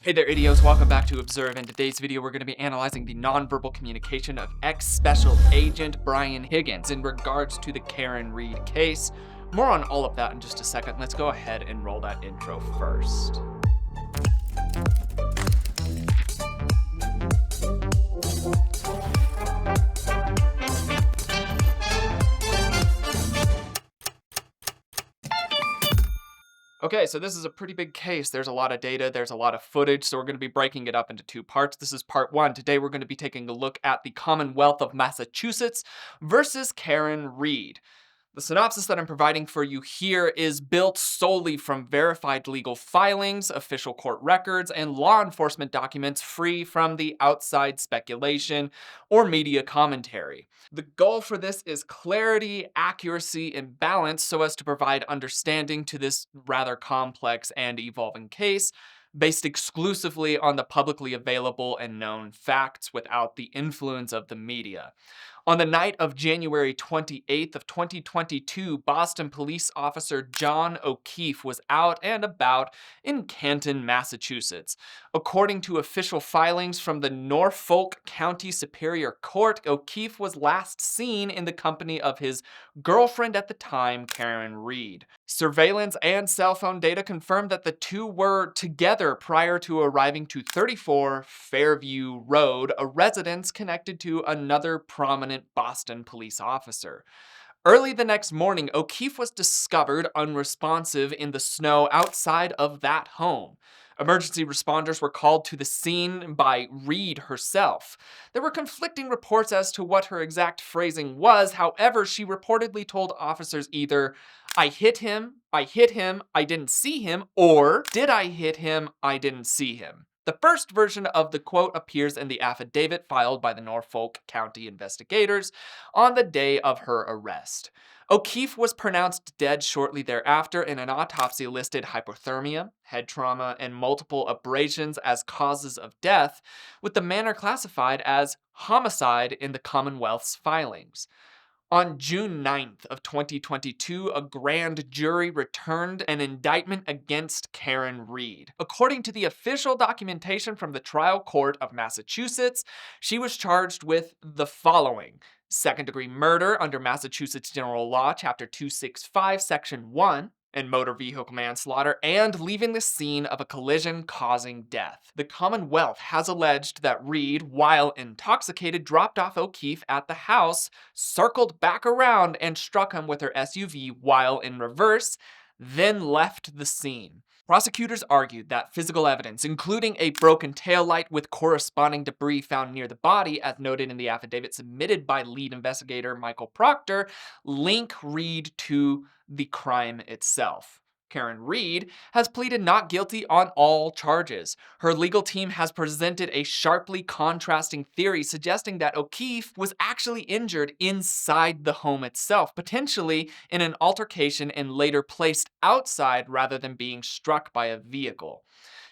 Hey there idiots, welcome back to Observe. In today's video we're going to be analyzing the nonverbal communication of ex-special agent Brian Higgins in regards to the Karen Reed case. More on all of that in just a second. Let's go ahead and roll that intro first. Okay, so this is a pretty big case. There's a lot of data, there's a lot of footage, so we're going to be breaking it up into two parts. This is part one. Today we're going to be taking a look at the Commonwealth of Massachusetts versus Karen Reed. The synopsis that I'm providing for you here is built solely from verified legal filings, official court records, and law enforcement documents free from the outside speculation or media commentary. The goal for this is clarity, accuracy, and balance so as to provide understanding to this rather complex and evolving case based exclusively on the publicly available and known facts without the influence of the media. On the night of January 28th of 2022, Boston police officer John O'Keefe was out and about in Canton, Massachusetts. According to official filings from the Norfolk County Superior Court, O'Keefe was last seen in the company of his girlfriend at the time, Karen Reed. Surveillance and cell phone data confirmed that the two were together prior to arriving to 34 Fairview Road, a residence connected to another prominent Boston police officer. Early the next morning, O'Keefe was discovered unresponsive in the snow outside of that home. Emergency responders were called to the scene by Reed herself. There were conflicting reports as to what her exact phrasing was. However, she reportedly told officers either, I hit him, I didn't see him, or did I hit him, I didn't see him. The first version of the quote appears in the affidavit filed by the Norfolk County investigators on the day of her arrest. O'Keefe was pronounced dead shortly thereafter, and an autopsy listed hypothermia, head trauma, and multiple abrasions as causes of death, with the manner classified as homicide in the Commonwealth's filings. On June 9th of 2022, a grand jury returned an indictment against Karen Reed. According to the official documentation from the trial court of Massachusetts, she was charged with the following: second-degree murder under Massachusetts General Law, Chapter 265, Section 1, and motor vehicle manslaughter, and leaving the scene of a collision causing death. The Commonwealth has alleged that Reed, while intoxicated, dropped off O'Keefe at the house, circled back around, and struck him with her SUV while in reverse, then left the scene. Prosecutors argued that physical evidence, including a broken taillight with corresponding debris found near the body, as noted in the affidavit submitted by lead investigator Michael Proctor, link Reed to the crime itself. Karen Reed has pleaded not guilty on all charges. Her legal team has presented a sharply contrasting theory suggesting that O'Keefe was actually injured inside the home itself, potentially in an altercation and later placed outside rather than being struck by a vehicle.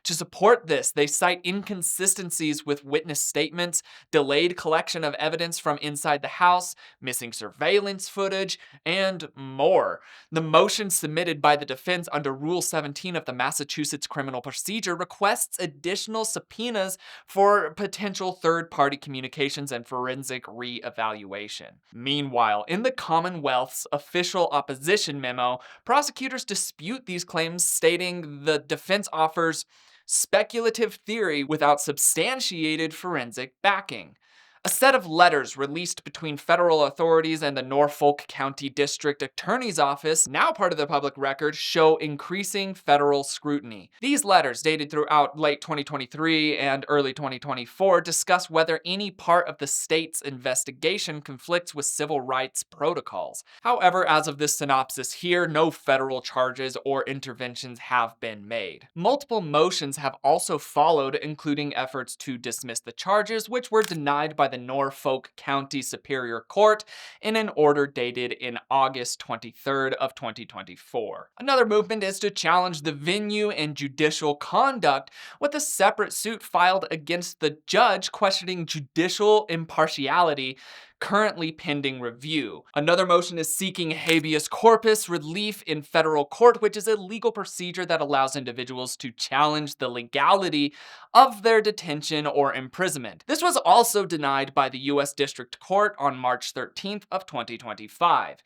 To support this, they cite inconsistencies with witness statements, delayed collection of evidence from inside the house, missing surveillance footage, and more. The motion submitted by the defense under Rule 17 of the Massachusetts Criminal Procedure requests additional subpoenas for potential third-party communications and forensic re-evaluation. Meanwhile, in the Commonwealth's official opposition memo, prosecutors dispute these claims, stating the defense offers speculative theory without substantiated forensic backing. A set of letters released between federal authorities and the Norfolk County District Attorney's Office, now part of the public record, show increasing federal scrutiny. These letters, dated throughout late 2023 and early 2024, discuss whether any part of the state's investigation conflicts with civil rights protocols. However, as of this synopsis here, no federal charges or interventions have been made. Multiple motions have also followed, including efforts to dismiss the charges, which were denied by the Norfolk County Superior Court in an order dated in August 23rd of 2024. Another movement is to challenge the venue and judicial conduct, with a separate suit filed against the judge questioning judicial impartiality, currently pending review. Another motion is seeking habeas corpus relief in federal court, which is a legal procedure that allows individuals to challenge the legality of their detention or imprisonment. This was also denied by the U.S. District Court on March 13th of 2025.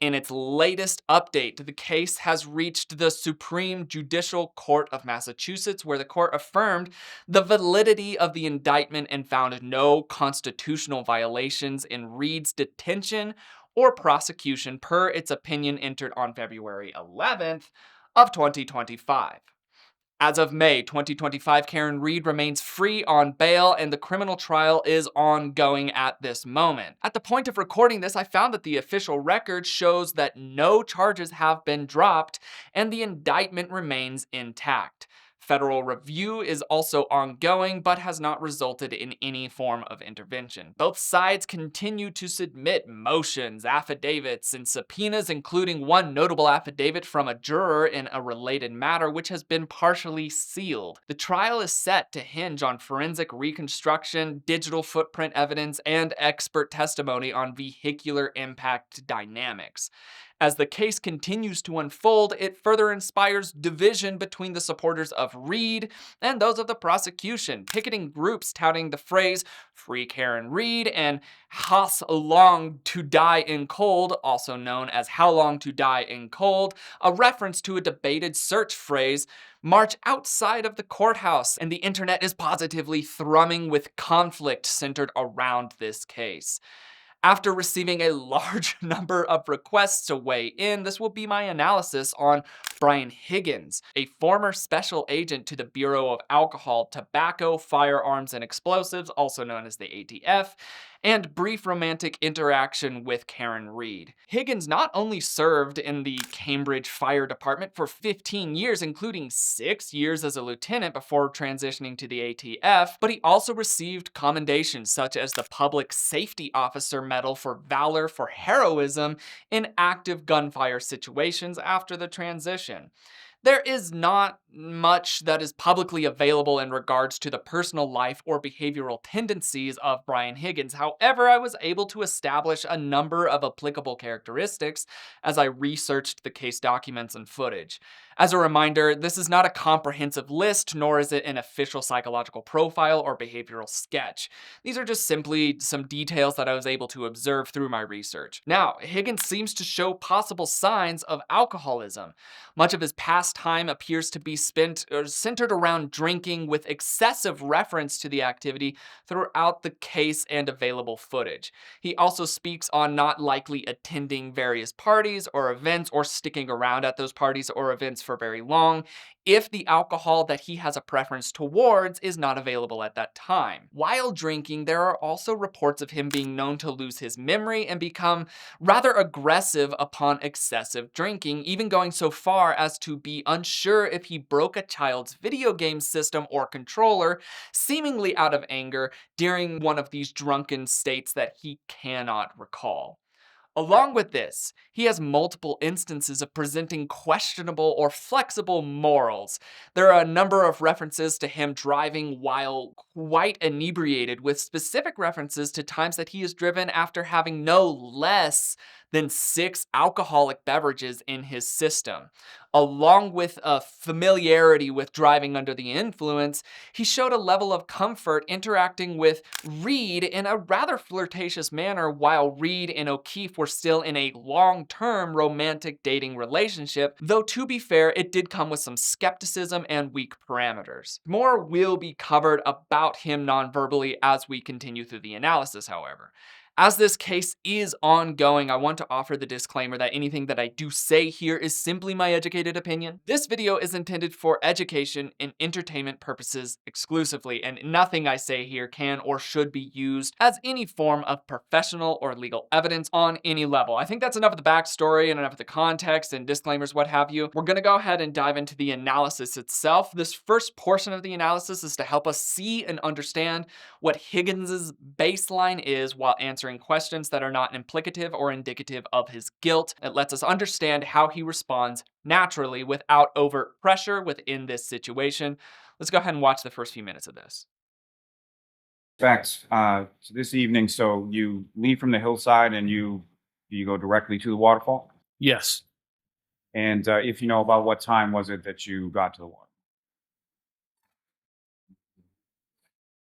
In its latest update, the case has reached the Supreme Judicial Court of Massachusetts, where the court affirmed the validity of the indictment and found no constitutional violations in Reed's detention or prosecution per its opinion entered on February 11th of 2025. As of May 2025, Karen Reed remains free on bail and the criminal trial is ongoing at this moment. At the point of recording this, I found that the official record shows that no charges have been dropped and the indictment remains intact. Federal review is also ongoing, but has not resulted in any form of intervention. Both sides continue to submit motions, affidavits, and subpoenas, including one notable affidavit from a juror in a related matter, which has been partially sealed. The trial is set to hinge on forensic reconstruction, digital footprint evidence, and expert testimony on vehicular impact dynamics. As the case continues to unfold, it further inspires division between the supporters of Reed and those of the prosecution, picketing groups touting the phrase "Free Karen Reed" and "How long to die in cold," also known as "How long to die in cold," a reference to a debated search phrase, "March outside of the courthouse," and the internet is positively thrumming with conflict centered around this case. After receiving a large number of requests to weigh in, this will be my analysis on Brian Higgins, a former special agent to the Bureau of Alcohol, Tobacco, Firearms, and Explosives, also known as the ATF, and brief romantic interaction with Karen Reed. Higgins not only served in the Cambridge Fire Department for 15 years, including 6 years as a lieutenant before transitioning to the ATF, but he also received commendations such as the Public Safety Officer Medal for Valor for Heroism in active gunfire situations after the transition. There is not much that is publicly available in regards to the personal life or behavioral tendencies of Brian Higgins. However, I was able to establish a number of applicable characteristics as I researched the case documents and footage. As a reminder, this is not a comprehensive list, nor is it an official psychological profile or behavioral sketch. These are just simply some details that I was able to observe through my research. Now, Higgins seems to show possible signs of alcoholism. Much of his past time appears to be spent or centered around drinking, with excessive reference to the activity throughout the case and available footage. He also speaks on not likely attending various parties or events or sticking around at those parties or events for very long if the alcohol that he has a preference towards is not available at that time. While drinking, there are also reports of him being known to lose his memory and become rather aggressive upon excessive drinking, even going so far as to be unsure if he broke a child's video game system or controller, seemingly out of anger, during one of these drunken states that he cannot recall. Along with this, he has multiple instances of presenting questionable or flexible morals. There are a number of references to him driving while quite inebriated, with specific references to times that he has driven after having no less than 6 alcoholic beverages in his system. Along with a familiarity with driving under the influence, he showed a level of comfort interacting with Reed in a rather flirtatious manner, while Reed and O'Keefe were still in a long-term romantic dating relationship, though to be fair, it did come with some skepticism and weak parameters. More will be covered about him non-verbally as we continue through the analysis, however. As this case is ongoing, I want to offer the disclaimer that anything that I do say here is simply my educated opinion. This video is intended for education and entertainment purposes exclusively, and nothing I say here can or should be used as any form of professional or legal evidence on any level. I think that's enough of the backstory and enough of the context and disclaimers, what have you. We're gonna go ahead and dive into the analysis itself. This first portion of the analysis is to help us see and understand what Higgins's baseline is while answering questions that are not implicative or indicative of his guilt. It lets us understand how he responds naturally without overt pressure within this situation. Let's go ahead and watch the first few minutes of this. Facts. So this evening, so you leave from the hillside and you go directly to the waterfall. Yes. And if you know about what time was it that you got to the water?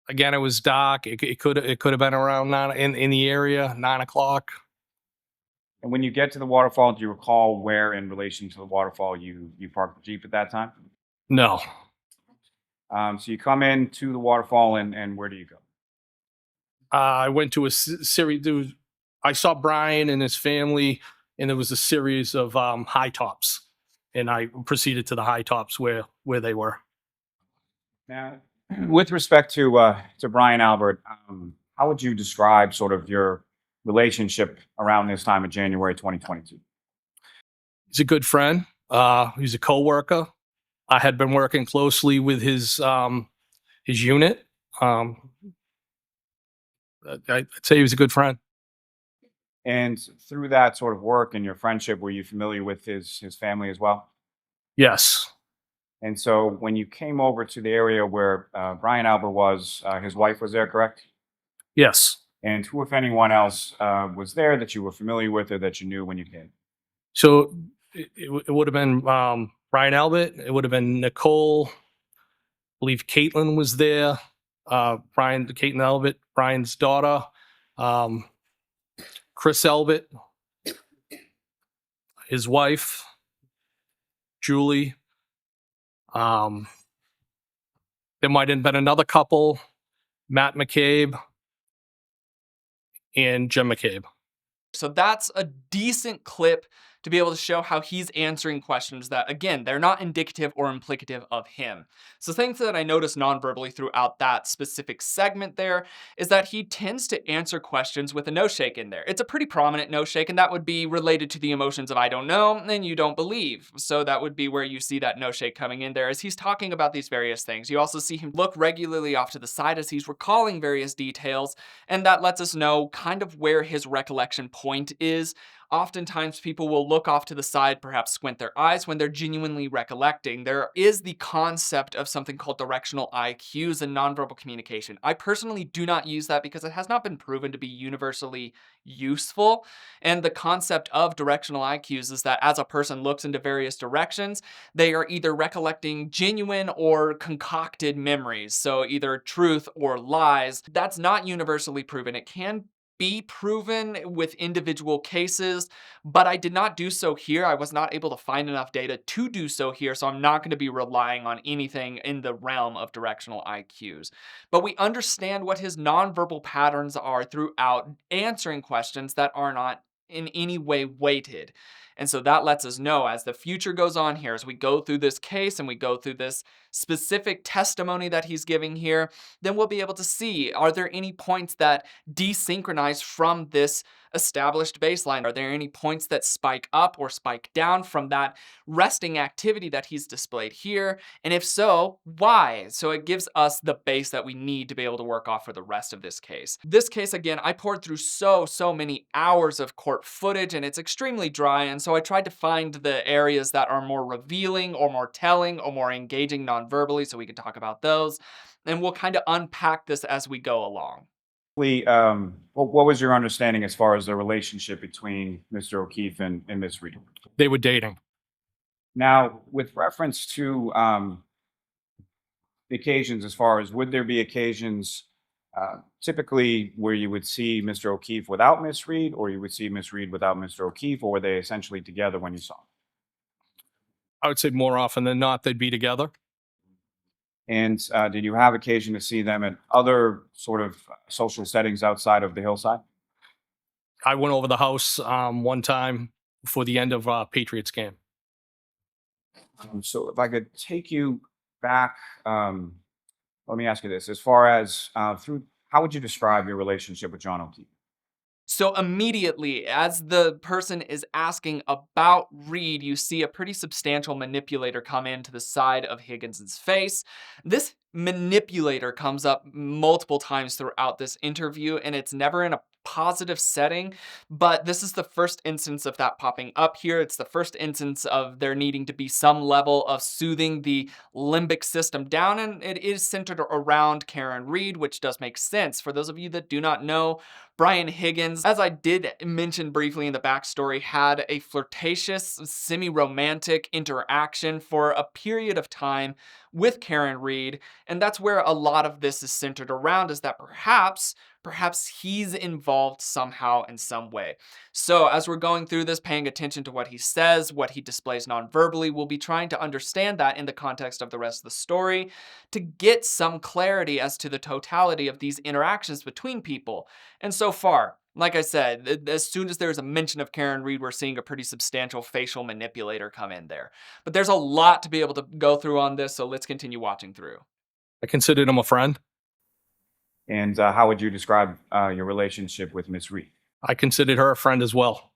Again, it was dark. It could have been around nine in the area, 9 o'clock. And when you get to the waterfall, do you recall where in relation to the waterfall you parked the jeep at that time? No. So you come in to the waterfall and where do you go? I went to a series. I saw Brian and his family, and there was a series of high tops, and I proceeded to the high tops where they were. Now, with respect to Brian Albert, how would you describe sort of your relationship around this time of January 2022? He's a good friend. He's a coworker. I had been working closely with his unit. Um, I'd say he was a good friend. And through that sort of work and your friendship, were you familiar with his family as well? Yes. And so when you came over to the area where Brian Albert was, his wife was there, correct? Yes. And who, if anyone else, was there that you were familiar with or that you knew when you came? So it would have been Brian Albert. It would have been Nicole. I believe Caitlin was there. Caitlin Albert, Brian's daughter. Um, Chris Albert, his wife, Julie. Um, there might have been another couple, Matt McCabe and Jim McCabe. So that's a decent clip to be able to show how he's answering questions that, again, they're not indicative or implicative of him. So things that I noticed non-verbally throughout that specific segment there is that he tends to answer questions with a no shake in there. It's a pretty prominent no shake, and that would be related to the emotions of I don't know and you don't believe. So that would be where you see that no shake coming in there as he's talking about these various things. You also see him look regularly off to the side as he's recalling various details, and that lets us know kind of where his recollection point is. Oftentimes people will look off to the side, perhaps squint their eyes when they're genuinely recollecting. There is the concept of something called directional IQs in nonverbal communication. I personally do not use that because it has not been proven to be universally useful. And the concept of directional IQs is that as a person looks into various directions, they are either recollecting genuine or concocted memories. So either truth or lies. That's not universally proven. It can be proven with individual cases, but I did not do so here. I was not able to find enough data to do so here, so I'm not going to be relying on anything in the realm of directional IQs. But we understand what his nonverbal patterns are throughout answering questions that are not in any way weighted. And so that lets us know as the future goes on here, as we go through this case and we go through this specific testimony that he's giving here, then we'll be able to see, are there any points that desynchronize from this established baseline? Are there any points that spike up or spike down from that resting activity that he's displayed here? And if so, why? So it gives us the base that we need to be able to work off for the rest of this case. This case, again, I poured through so many hours of court footage and it's extremely dry. And so I tried to find the areas that are more revealing or more telling or more engaging non-verbally so we can talk about those. And we'll kind of unpack this as we go along. What was your understanding as far as the relationship between Mr. O'Keefe and Miss Reed? They were dating. Now, with reference to the occasions, as far as would there be occasions typically where you would see Mr. O'Keefe without Miss Reed, or you would see Miss Reed without Mr. O'Keefe, or were they essentially together when you saw them? I would say more often than not, they'd be together. And did you have occasion to see them at other sort of social settings outside of the hillside? I went over the house one time for the end of Patriots game. So if I could take you back, let me ask you this: as far as through, how would you describe your relationship with John O'Keefe? So immediately, as the person is asking about Reed, you see a pretty substantial manipulator come into the side of Higgins' face. This manipulator comes up multiple times throughout this interview, and it's never in a positive setting, but this is the first instance of that popping up here. It's the first instance of there needing to be some level of soothing the limbic system down, and it is centered around Karen Reed, which does make sense. For those of you that do not know, Brian Higgins, as I did mention briefly in the backstory, had a flirtatious, semi-romantic interaction for a period of time with Karen Reed, and that's where a lot of this is centered around, is that perhaps he's involved somehow in some way. So as we're going through this, paying attention to what he says, what he displays non-verbally, we'll be trying to understand that in the context of the rest of the story to get some clarity as to the totality of these interactions between people. And so far, like I said, as soon as there's a mention of Karen Reed, we're seeing a pretty substantial facial manipulator come in there. But there's a lot to be able to go through on this, so let's continue watching through. I considered him a friend. And how would you describe your relationship with Miss Reed? I considered her a friend as well.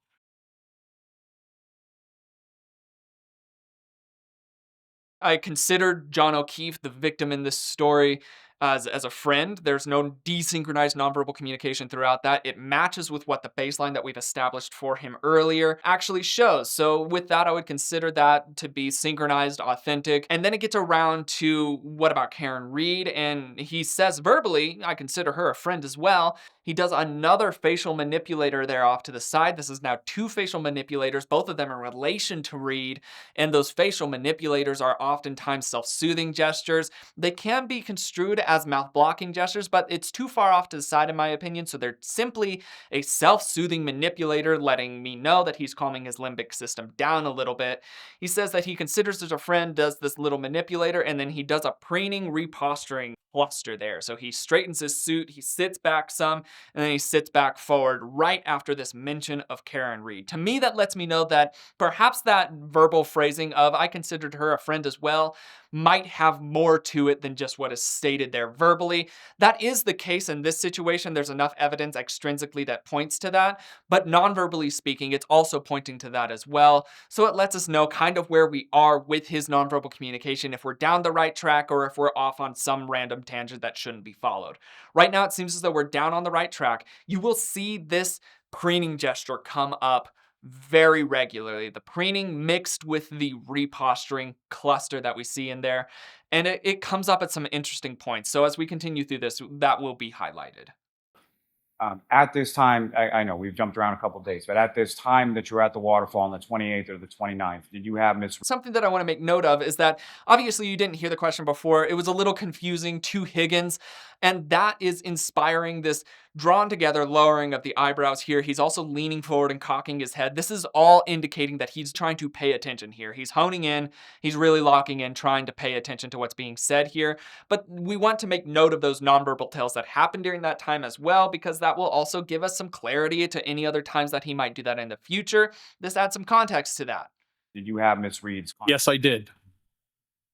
I considered John O'Keefe, the victim in this story, as a friend. There's no desynchronized nonverbal communication throughout that. It matches with what the baseline that we've established for him earlier actually shows. So with that, I would consider that to be synchronized, authentic. And then it gets around to what about Karen Reed? And he says verbally, I consider her a friend as well. He does another facial manipulator there off to the side. This is now two facial manipulators, both of them in relation to Reed. And those facial manipulators are oftentimes self-soothing gestures. They can be construed as mouth blocking gestures, but it's too far off to the side in my opinion. So they're simply a self-soothing manipulator letting me know that he's calming his limbic system down a little bit. He says that he considers as a friend, does this little manipulator, and then he does a preening, reposturing cluster there. So he straightens his suit, he sits back some, and then he sits back forward right after this mention of Karen Reed. To me, that lets me know that perhaps that verbal phrasing of I considered her a friend as well might have more to it than just what is stated there verbally. That is the case in this situation. There's enough evidence extrinsically that points to that, but non-verbally speaking, it's also pointing to that as well. So it lets us know kind of where we are with his nonverbal communication, if we're down the right track or if we're off on some random tangent that shouldn't be followed. Right now, it seems as though we're down on the right track. You will see this preening gesture come up very regularly. The preening mixed with the reposturing cluster that we see in there. And it comes up at some interesting points. So as we continue through this, that will be highlighted. At this time, I know we've jumped around a couple of days, but at this time that you're at the waterfall on the 28th or the 29th, did you have Miss? Something that I want to make note of is that obviously you didn't hear the question before. It was a little confusing to Higgins, and that is inspiring this drawn together lowering of the eyebrows here. He's also leaning forward and cocking his head. This is all indicating that he's trying to pay attention here. He's honing in, he's really locking in, trying to pay attention to what's being said here. But we want to make note of those nonverbal tells that happened during that time as well, because that will also give us some clarity to any other times that he might do that in the future. This adds some context to that. Did you have Miss Reed's contact? Yes, I did.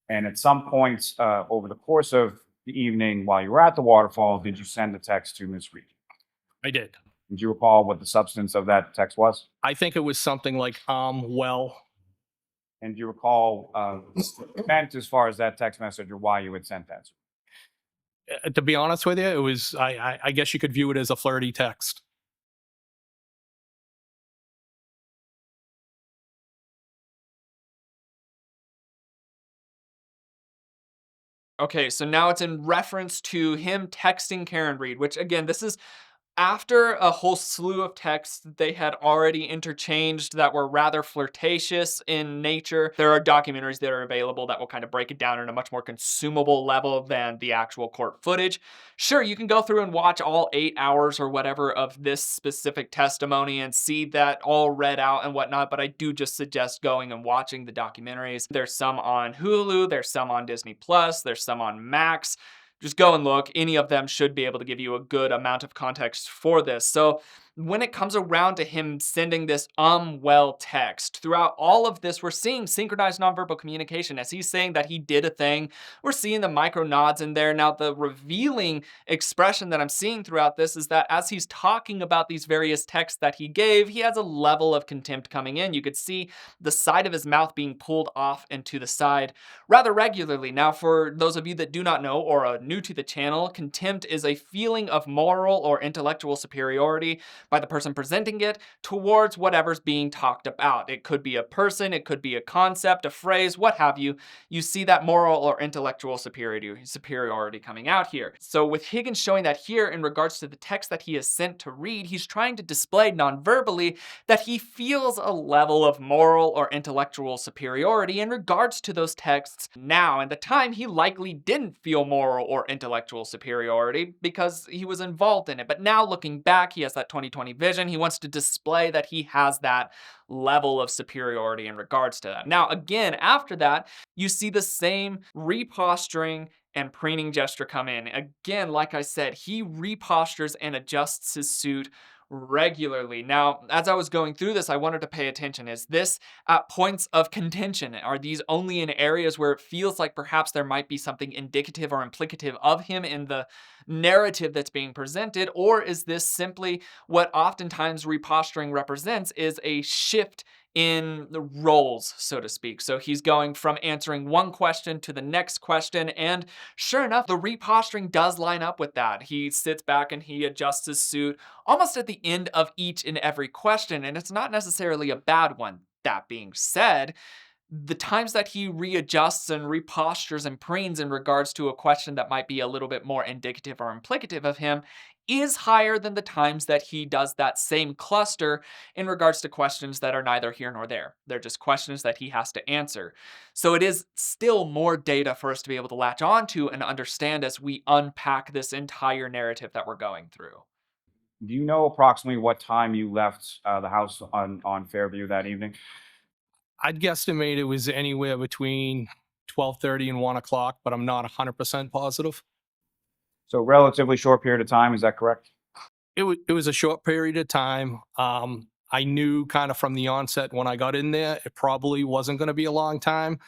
And at some points over the course of the evening while you were at the waterfall, did you send a text to Miss Reed? I did. Did you recall what the substance of that text was? I think it was something like, well. And do you recall meant as far as that text message or why you had sent that? To be honest with you, it was, I guess you could view it as a flirty text. Okay, so now it's in reference to him texting Karen Reed, which again, this is after a whole slew of texts that they had already interchanged that were rather flirtatious in nature. There are documentaries that are available that will kind of break it down in a much more consumable level than the actual court footage. Sure, you can go through and watch all 8 hours or whatever of this specific testimony and see that all read out and whatnot, but I do just suggest going and watching the documentaries. There's some on Hulu, there's some on Disney Plus, there's some on Max. Just go and look. Any of them should be able to give you a good amount of context for this. So when it comes around to him sending this well text. Throughout all of this, we're seeing synchronized nonverbal communication. As he's saying that he did a thing, we're seeing the micro nods in there. Now, the revealing expression that I'm seeing throughout this is that as he's talking about these various texts that he gave, he has a level of contempt coming in. You could see the side of his mouth being pulled off and to the side rather regularly. Now, for those of you that do not know or are new to the channel, contempt is a feeling of moral or intellectual superiority by the person presenting it towards whatever's being talked about. It could be a person, it could be a concept, a phrase, what have you. You see that moral or intellectual superiority coming out here. So with Higgins showing that here in regards to the text that he is sent to read, he's trying to display non-verbally that he feels a level of moral or intellectual superiority in regards to those texts now. At the time, he likely didn't feel moral or intellectual superiority because he was involved in it. But now looking back, he has that 2020 vision. He wants to display that he has that level of superiority in regards to that. Now, again, after that, you see the same reposturing and preening gesture come in. Again, like I said, he repostures and adjusts his suit regularly. Now, as I was going through this, I wanted to pay attention. Is this at points of contention? Are these only in areas where it feels like perhaps there might be something indicative or implicative of him in the narrative that's being presented? Or is this simply what oftentimes reposturing represents, is a shift in the roles, so to speak. So he's going from answering one question to the next question, and sure enough, the reposturing does line up with that. He sits back and he adjusts his suit almost at the end of each and every question, and it's not necessarily a bad one. That being said, the times that he readjusts and repostures and preens in regards to a question that might be a little bit more indicative or implicative of him is higher than the times that he does that same cluster in regards to questions that are neither here nor there. They're just questions that he has to answer. So it is still more data for us to be able to latch onto and understand as we unpack this entire narrative that we're going through. Do you know approximately what time you left the house on Fairview that evening? I'd guesstimate it was anywhere between 12:30 and 1 o'clock, but I'm not 100% positive. So relatively short period of time, is that correct? It was a short period of time. I knew kind of from the onset when I got in there, it probably wasn't going to be a long time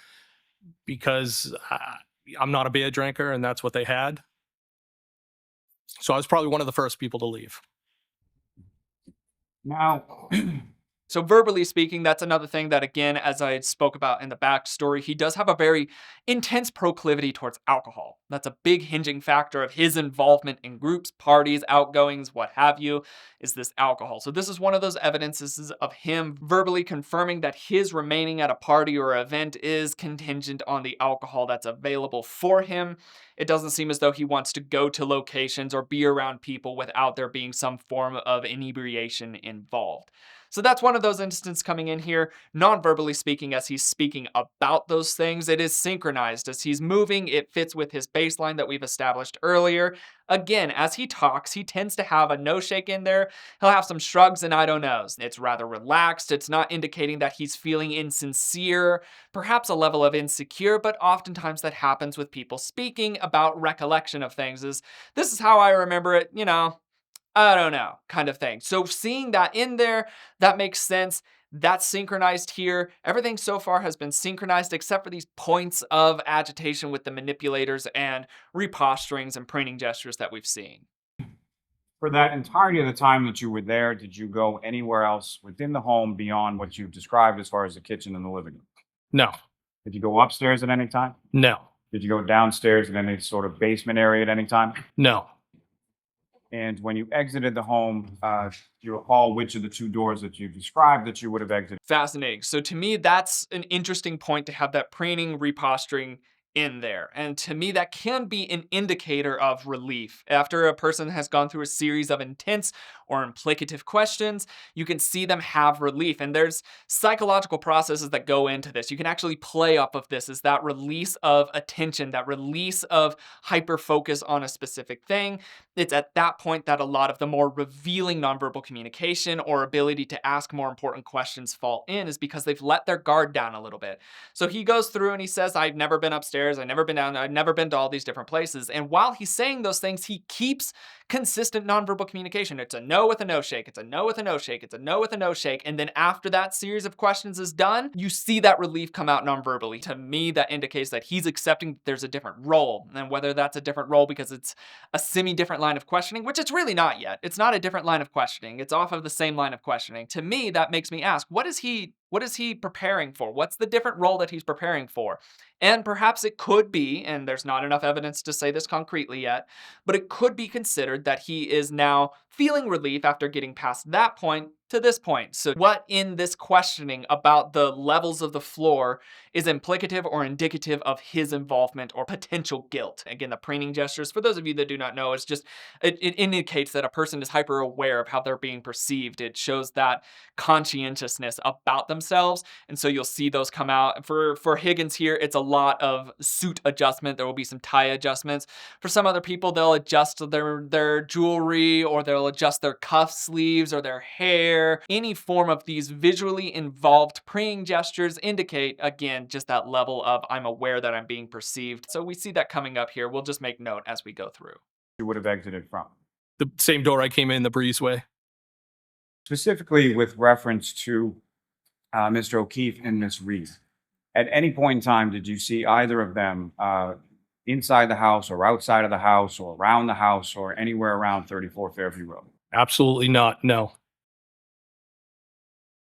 because I'm not a beer drinker and that's what they had. So I was probably one of the first people to leave. Now, So verbally speaking, that's another thing that, again, as I spoke about in the backstory, he does have a very intense proclivity towards alcohol. That's a big hinging factor of his involvement in groups, parties, outgoings, what have you, is this alcohol. So this is one of those evidences of him verbally confirming that his remaining at a party or event is contingent on the alcohol that's available for him. It doesn't seem as though he wants to go to locations or be around people without there being some form of inebriation involved. So that's one of those instances coming in here, non-verbally speaking, as he's speaking about those things. It is synchronized. As he's moving, it fits with his baseline that we've established earlier. Again, as he talks, he tends to have a no shake in there. He'll have some shrugs and I don't knows. It's rather relaxed. It's not indicating that he's feeling insincere, perhaps a level of insecure, but oftentimes that happens with people speaking about recollection of things. This is how I remember it, I don't know, kind of thing. So seeing that in there, that makes sense. That's synchronized here. Everything so far has been synchronized except for these points of agitation with the manipulators and reposturings and preening gestures that we've seen. for that entirety of the time that you were there, did you go anywhere else within the home beyond what you've described as far as the kitchen and the living room? No, Did you go upstairs at any time? no, Did you go downstairs in any sort of basement area at any time? no. And when you exited the home, do you recall which of the two doors that you described that you would have exited? Fascinating. So to me, that's an interesting point to have that preening, reposturing in there. And to me, that can be an indicator of relief. After a person has gone through a series of intense or implicative questions, you can see them have relief. And there's psychological processes that go into this. You can actually play off of this, is that release of attention, that release of hyper focus on a specific thing. It's at that point that a lot of the more revealing nonverbal communication or ability to ask more important questions fall in, is because they've let their guard down a little bit. So he goes through and he says, I've never been upstairs. stairs. I've never been down there. I've never been to all these different places. And while he's saying those things, he keeps consistent nonverbal communication. It's a no with a no shake. It's a no with a no shake. It's a no with a no shake. And then after that series of questions is done, you see that relief come out nonverbally. To me, that indicates that he's accepting that there's a different role. And whether that's a different role because it's a semi-different line of questioning, which it's really not yet. It's not a different line of questioning. It's off of the same line of questioning. To me, that makes me ask, what is he preparing for? What's the different role that he's preparing for? And perhaps it could be, and there's not enough evidence to say this concretely yet, but it could be considered that he is now feeling relief after getting past that point to this point. So what in this questioning about the levels of the floor is implicative or indicative of his involvement or potential guilt? Again, the preening gestures, for those of you that do not know, is just, it indicates that a person is hyper aware of how they're being perceived. It shows that conscientiousness about themselves. And so you'll see those come out. For Higgins here, it's a lot of suit adjustment. There will be some tie adjustments. For some other people, they'll adjust their jewelry, or they'll adjust their cuff sleeves or their hair. Any form of these visually involved preening gestures indicate, again, just that level of I'm aware that I'm being perceived. So we see that coming up here. We'll just make note as we go through. You would have exited from. The same door I came in, the breezeway. Specifically with reference to Mr. O'Keefe and Miss Reed. At any point in time, did you see either of them inside the house or outside of the house or around the house or anywhere around 34 Fairview Road? Absolutely not. No.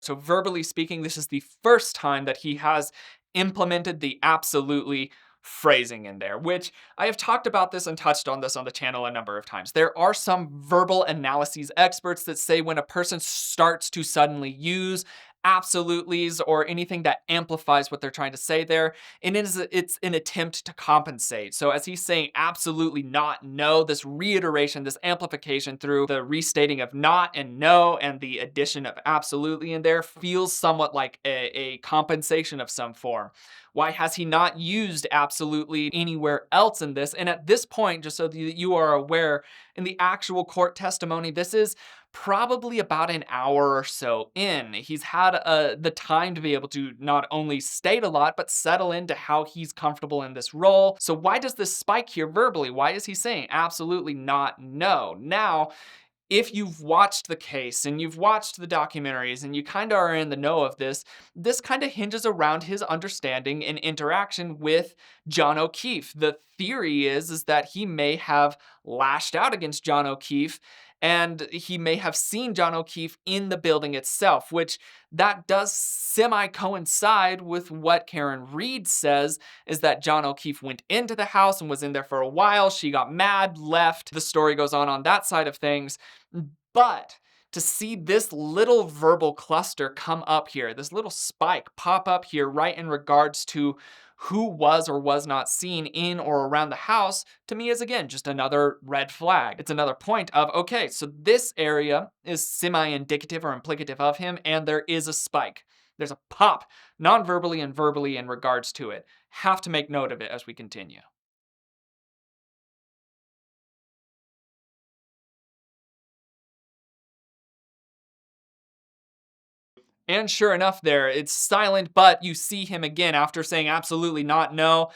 So verbally speaking, this is the first time that he has implemented the absolutely phrasing in there, which I have talked about this and touched on this on the channel a number of times. There are some verbal analyses experts that say when a person starts to suddenly use absolutely's or anything that amplifies what they're trying to say there, and it's an attempt to compensate. So as he's saying absolutely not, no, this reiteration, this amplification through the restating of not and no and the addition of absolutely in there feels somewhat like a compensation of some form. Why has he not used absolutely anywhere else in this? And at this point, just so that you are aware, in the actual court testimony, this is probably about an hour or so in. He's had the time to be able to not only state a lot, but settle into how he's comfortable in this role. So why does this spike here verbally? Why is he saying absolutely not, no? Now, if you've watched the case and you've watched the documentaries and you kind of are in the know of this, this kind of hinges around his understanding and interaction with John O'Keefe. The theory is that he may have lashed out against John O'Keefe, and he may have seen John O'Keefe in the building itself, which that does semi-coincide with what Karen Reed says, is that John O'Keefe went into the house and was in there for a while. She got mad, left. The story goes on that side of things. But to see this little verbal cluster come up here, this little spike pop up here right in regards to who was or was not seen in or around the house, to me is again just another red flag. It's another point of, okay, so this area is semi-indicative or implicative of him, and there is a spike. There's a pop, non-verbally and verbally in regards to it. Have to make note of it as we continue. And sure enough there, it's silent, but you see him again after saying absolutely not, no,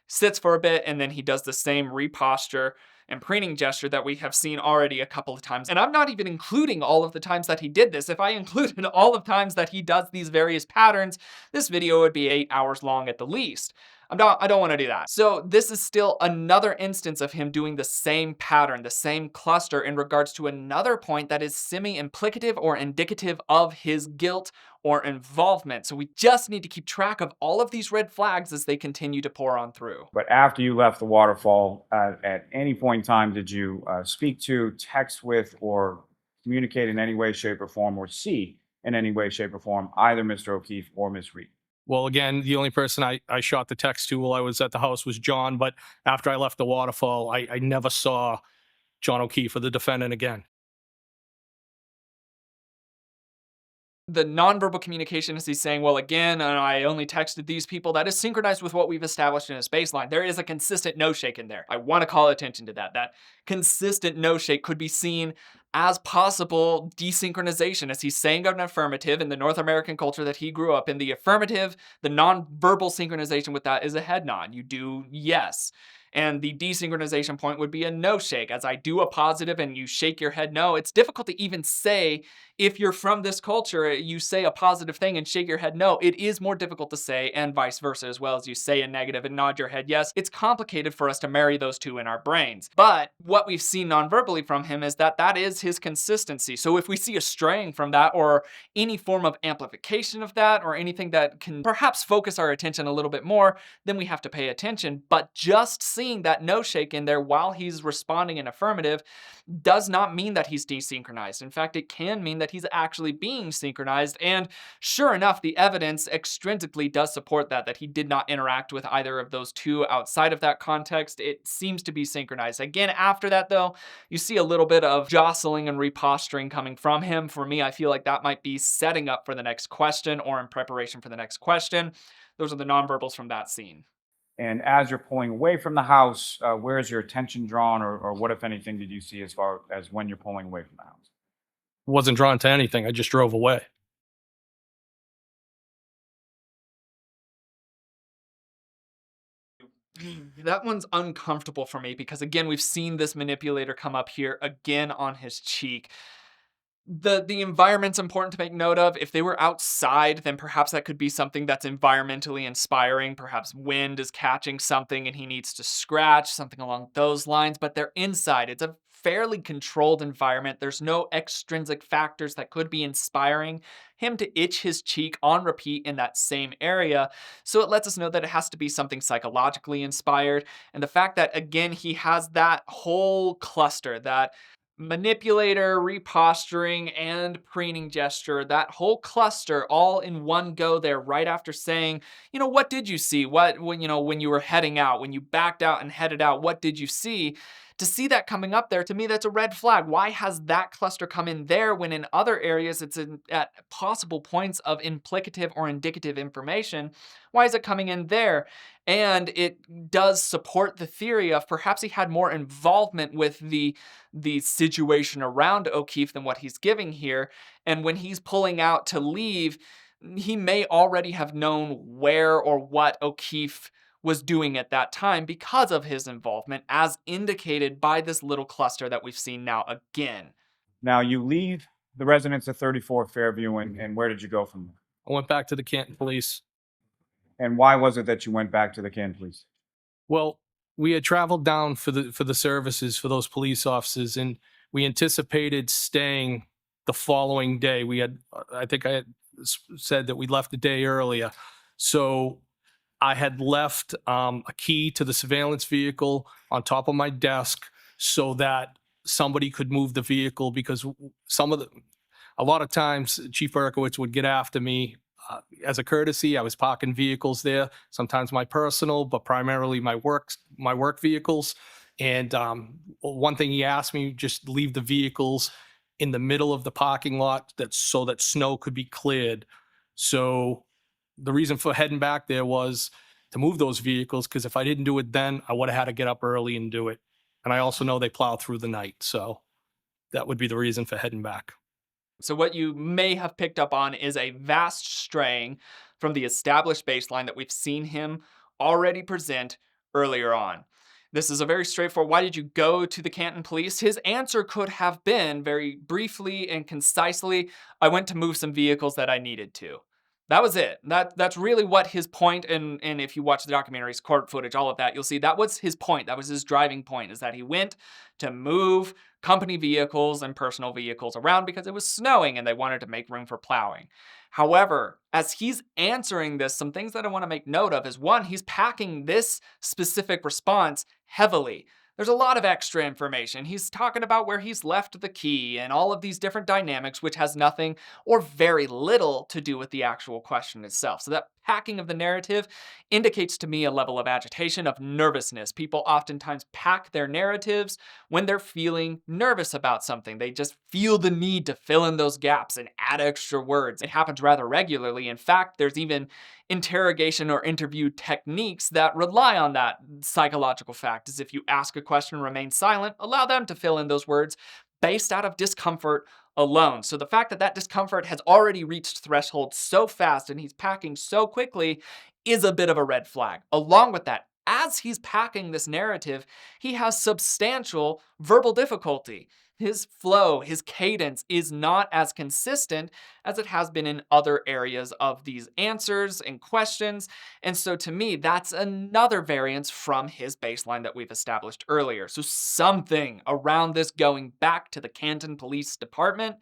sits for a bit, and then he does the same reposture and preening gesture that we have seen already a couple of times. And I'm not even including all of the times that he did this. If I included all of times that he does these various patterns, this video would be 8 hours long at the least. I don't want to do that. So this is still another instance of him doing the same pattern, the same cluster in regards to another point that is semi-implicative or indicative of his guilt or involvement. So we just need to keep track of all of these red flags as they continue to pour on through. But after you left the waterfall, at any point in time, did you speak to, text with, or communicate in any way, shape, or form, or see in any way, shape, or form either Mr. O'Keefe or Miss Reed? Well, again, the only person I shot the text to while I was at the house was John, but after I left the waterfall, I never saw John O'Keefe or the defendant again. The nonverbal communication is he's saying, well, again, I only texted these people. That is synchronized with what we've established in his baseline. There is a consistent no shake in there. I want to call attention to that. That consistent no shake could be seen as possible desynchronization, as he's saying an affirmative in the North American culture that he grew up in. The affirmative, the nonverbal synchronization with that is a head nod. You do yes. And the desynchronization point would be a no shake. As I do a positive and you shake your head no, it's difficult to even say if you're from this culture, you say a positive thing and shake your head no. It is more difficult to say, and vice versa as well, as you say a negative and nod your head yes. It's complicated for us to marry those two in our brains. But what we've seen non-verbally from him is that that is his consistency. So if we see a straying from that, or any form of amplification of that, or anything that can perhaps focus our attention a little bit more, then we have to pay attention. But just seeing that no shake in there while he's responding in affirmative does not mean that he's desynchronized. In fact, it can mean that he's actually being synchronized. And sure enough, the evidence extrinsically does support that he did not interact with either of those two outside of that context. It seems to be synchronized. Again, after that though, you see a little bit of jostling and reposturing coming from him. For me, I feel like that might be setting up for the next question or in preparation for the next question. Those are the nonverbals from that scene. And as you're pulling away from the house, where is your attention drawn, or what, if anything, did you see as far as when you're pulling away from the house? Wasn't drawn to anything. I just drove away. That one's uncomfortable for me because, again, we've seen this manipulator come up here again on his cheek. The environment's important to make note of. If they were outside, then perhaps that could be something that's environmentally inspiring. Perhaps wind is catching something and he needs to scratch, something along those lines. But they're inside. It's a fairly controlled environment. There's no extrinsic factors that could be inspiring him to itch his cheek on repeat in that same area. So it lets us know that it has to be something psychologically inspired. And the fact that, again, he has that whole cluster, that manipulator, reposturing, and preening gesture, that whole cluster all in one go there right after saying, what did you see? When you were heading out, when you backed out and headed out, what did you see? To see that coming up there, to me, that's a red flag. Why has that cluster come in there when in other areas it's at possible points of implicative or indicative information? Why is it coming in there? And it does support the theory of perhaps he had more involvement with the situation around O'Keefe than what he's giving here. And when he's pulling out to leave, he may already have known where or what O'Keefe was doing at that time because of his involvement, as indicated by this little cluster that we've seen now again. Now you leave the residence of 34 Fairview, and where did you go from there? I went back to the Canton Police. And why was it that you went back to the Canton Police? Well, we had traveled down for the services for those police officers, and we anticipated staying the following day. I think I had said that we left a day earlier. So I had left a key to the surveillance vehicle on top of my desk so that somebody could move the vehicle, because a lot of times Chief Berkowitz would get after me. As a courtesy, I was parking vehicles there, sometimes my personal, but primarily my work vehicles. And one thing he asked me, just leave the vehicles in the middle of the parking lot so that snow could be cleared. So the reason for heading back there was to move those vehicles, because if I didn't do it then, I would have had to get up early and do it. And I also know they plow through the night. So that would be the reason for heading back. So what you may have picked up on is a vast straying from the established baseline that we've seen him already present earlier on. This is a very straightforward, why did you go to the Canton Police? His answer could have been very briefly and concisely, I went to move some vehicles that I needed to. That was it. That's really what his point, and if you watch the documentaries, court footage, all of that, you'll see that was his point. That was his driving point, is that he went to move company vehicles and personal vehicles around because it was snowing and they wanted to make room for plowing. However, as he's answering this, some things that I want to make note of is, one, he's packing this specific response heavily. There's a lot of extra information. He's talking about where he's left the key and all of these different dynamics, which has nothing or very little to do with the actual question itself. So that packing of the narrative indicates to me a level of agitation, of nervousness. People oftentimes pack their narratives when they're feeling nervous about something. They just feel the need to fill in those gaps and add extra words. It happens rather regularly. In fact, there's even interrogation or interview techniques that rely on that psychological fact, as if you ask a question, remain silent, allow them to fill in those words based out of discomfort alone. So the fact that that discomfort has already reached threshold so fast and he's packing so quickly is a bit of a red flag. Along with that, as he's packing this narrative, he has substantial verbal difficulty. His flow, his cadence is not as consistent as it has been in other areas of these answers and questions. And so to me, that's another variance from his baseline that we've established earlier. So something around this going back to the Canton Police Department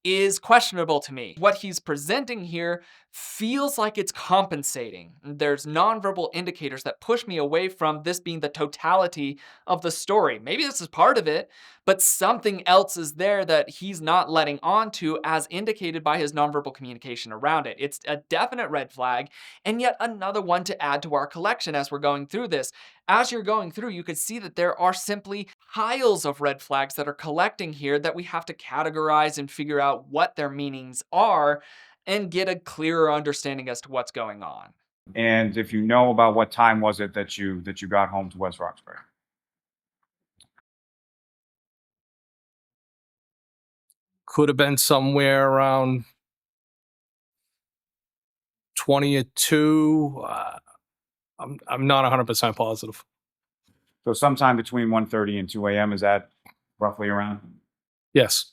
is questionable to me. What he's presenting here feels like it's compensating. There's nonverbal indicators that push me away from this being the totality of the story. Maybe this is part of it, but something else is there that he's not letting on to, as indicated by his nonverbal communication around it. It's a definite red flag, and yet another one to add to our collection as we're going through this. As you're going through, you can see that there are simply piles of red flags that are collecting here that we have to categorize and figure out what their meanings are and get a clearer understanding as to what's going on. And if you know about what time was it that you got home to West Roxbury? Could have been somewhere around 20 or 2. I'm not 100% positive. So sometime between 1:30 and 2 a.m., is that roughly around? Yes.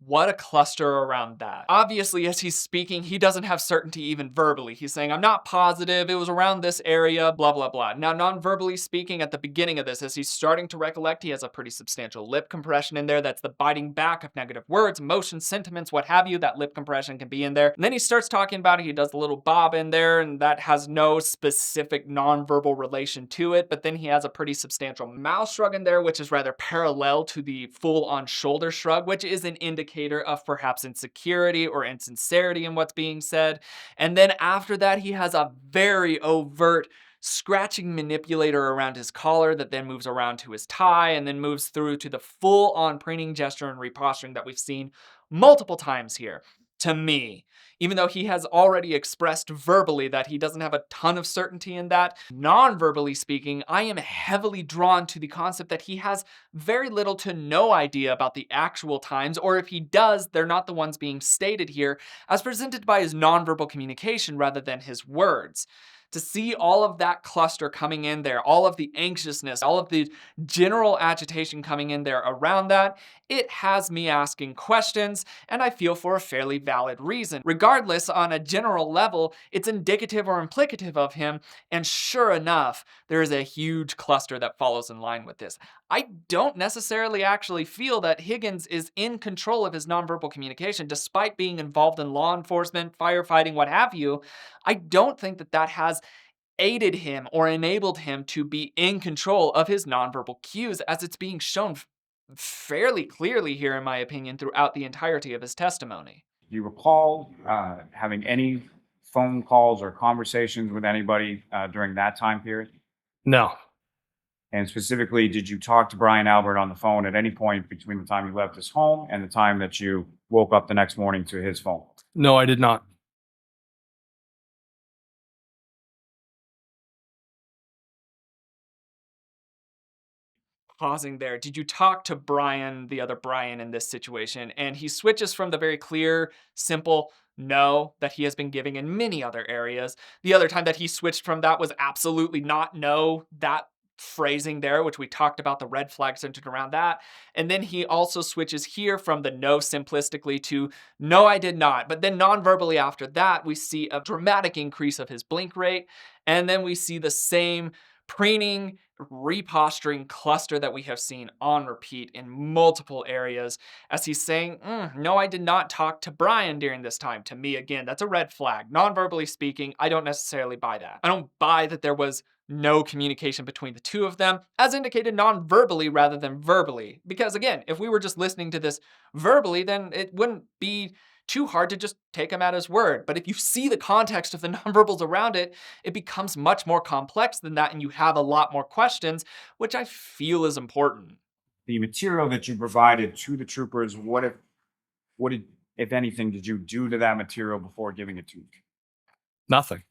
What a cluster around that. Obviously, as he's speaking, he doesn't have certainty even verbally. He's saying, I'm not positive, it was around this area, blah, blah, blah. Now, non-verbally speaking, at the beginning of this, as he's starting to recollect, he has a pretty substantial lip compression in there. That's the biting back of negative words, emotions, sentiments, what have you. That lip compression can be in there. And then he starts talking about it. He does a little bob in there, and that has no specific non-verbal relation to it. But then he has a pretty substantial mouth shrug in there, which is rather parallel to the full-on shoulder shrug, which is an indicator of perhaps insecurity or insincerity in what's being said. And then after that, he has a very overt scratching manipulator around his collar that then moves around to his tie and then moves through to the full-on preening gesture and reposturing that we've seen multiple times here. To me, even though he has already expressed verbally that he doesn't have a ton of certainty in that, non-verbally speaking, I am heavily drawn to the concept that he has very little to no idea about the actual times, or if he does, they're not the ones being stated here, as presented by his non-verbal communication rather than his words. To see all of that cluster coming in there, all of the anxiousness, all of the general agitation coming in there around that, it has me asking questions, and I feel for a fairly valid reason. Regardless, on a general level, it's indicative or implicative of him, and sure enough, there is a huge cluster that follows in line with this. I don't necessarily actually feel that Higgins is in control of his nonverbal communication, despite being involved in law enforcement, firefighting, what have you. I don't think that that has aided him or enabled him to be in control of his nonverbal cues, as it's being shown fairly clearly here, in my opinion, throughout the entirety of his testimony. Do you recall having any phone calls or conversations with anybody during that time period? No. And specifically, did you talk to Brian Albert on the phone at any point between the time you left his home and the time that you woke up the next morning to his phone? No, I did not. Pausing there, did you talk to Brian, the other Brian, in this situation? And he switches from the very clear, simple no that he has been giving in many other areas. The other time that he switched from that was absolutely not no, that phrasing there, which we talked about, the red flag centered around that. And then he also switches here from the no simplistically to no, I did not. But then non-verbally after that, we see a dramatic increase of his blink rate. And then we see the same preening, reposturing cluster that we have seen on repeat in multiple areas, as he's saying, no, I did not talk to Brian during this time. To me, again, that's a red flag. Non-verbally speaking, I don't necessarily buy that. I don't buy that there was no communication between the two of them, as indicated non-verbally rather than verbally. Because again, if we were just listening to this verbally, then it wouldn't be too hard to just take him at his word. But if you see the context of the nonverbals around it, it becomes much more complex than that, and you have a lot more questions, which I feel is important. The material that you provided to the troopers, what did, if anything, did you do to that material before giving it to them? Nothing.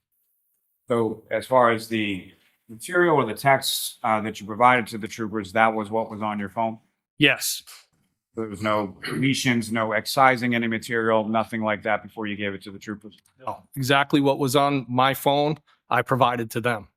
So as far as the material or the text that you provided to the troopers, that was what was on your phone? Yes. There was no deletions, no excising any material, nothing like that before you gave it to the troopers? No. Exactly what was on my phone, I provided to them.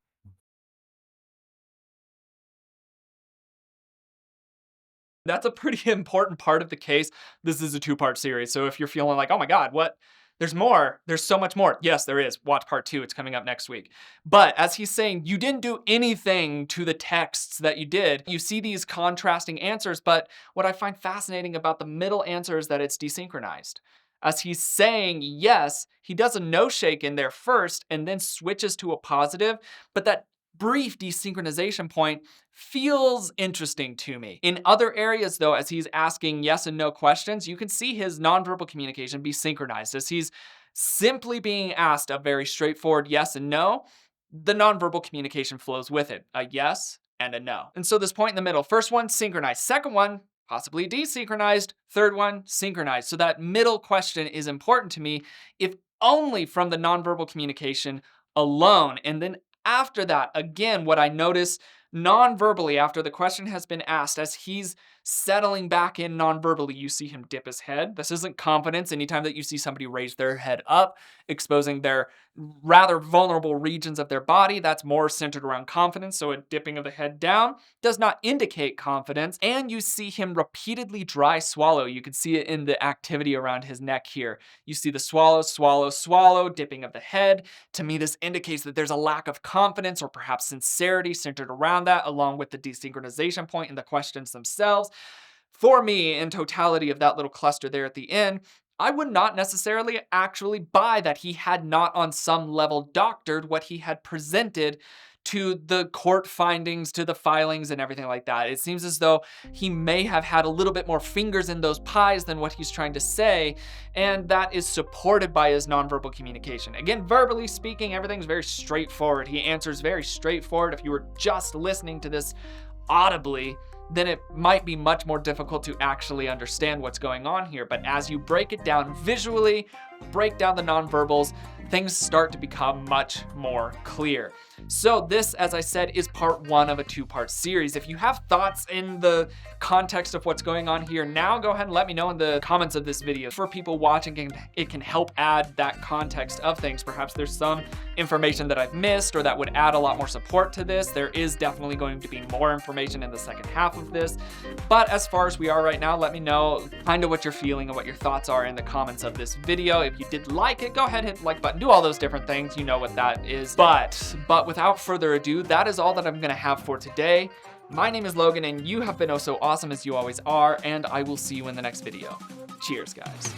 That's a pretty important part of the case. This is a two-part series, so if you're feeling like, oh my God, what? There's more. There's so much more. Yes, there is. Watch part 2. It's coming up next week. But as he's saying, you didn't do anything to the texts that you did. You see these contrasting answers, but what I find fascinating about the middle answer is that it's desynchronized. As he's saying yes, he does a no shake in there first and then switches to a positive, but that brief desynchronization point feels interesting to me. In other areas though, as he's asking yes and no questions, you can see his nonverbal communication be synchronized. As he's simply being asked a very straightforward yes and no, the nonverbal communication flows with it, a yes and a no. And so this point in the middle, first one synchronized, second one possibly desynchronized, third one synchronized. So that middle question is important to me, if only from the nonverbal communication alone. And then after that, again, what I notice non-verbally after the question has been asked, as he's settling back in non-verbally, you see him dip his head. This isn't confidence. Anytime that you see somebody raise their head up, exposing their rather vulnerable regions of their body, that's more centered around confidence. So a dipping of the head down does not indicate confidence. And you see him repeatedly dry swallow. You can see it in the activity around his neck here. You see the swallow, swallow, swallow, dipping of the head. To me, this indicates that there's a lack of confidence or perhaps sincerity centered around that, along with the desynchronization point in the questions themselves. For me, in totality of that little cluster there at the end, I would not necessarily actually buy that he had not on some level doctored what he had presented to the court findings, to the filings and everything like that. It seems as though he may have had a little bit more fingers in those pies than what he's trying to say, and that is supported by his nonverbal communication. Again, verbally speaking, everything's very straightforward. He answers very straightforward. If you were just listening to this audibly, then it might be much more difficult to actually understand what's going on here. But as you break it down visually, break down the nonverbals, things start to become much more clear. So this, as I said, is part 1 of a 2-part series. If you have thoughts in the context of what's going on here now, go ahead and let me know in the comments of this video. For people watching, it can help add that context of things. Perhaps there's some information that I've missed or that would add a lot more support to this. There is definitely going to be more information in the second half of this. But as far as we are right now, let me know kind of what you're feeling and what your thoughts are in the comments of this video. If you did like it, go ahead, hit the like button, do all those different things. You know what that is. But without further ado, that is all that I'm gonna have for today. My name is Logan, and you have been oh so awesome as you always are, and I will see you in the next video. Cheers, guys.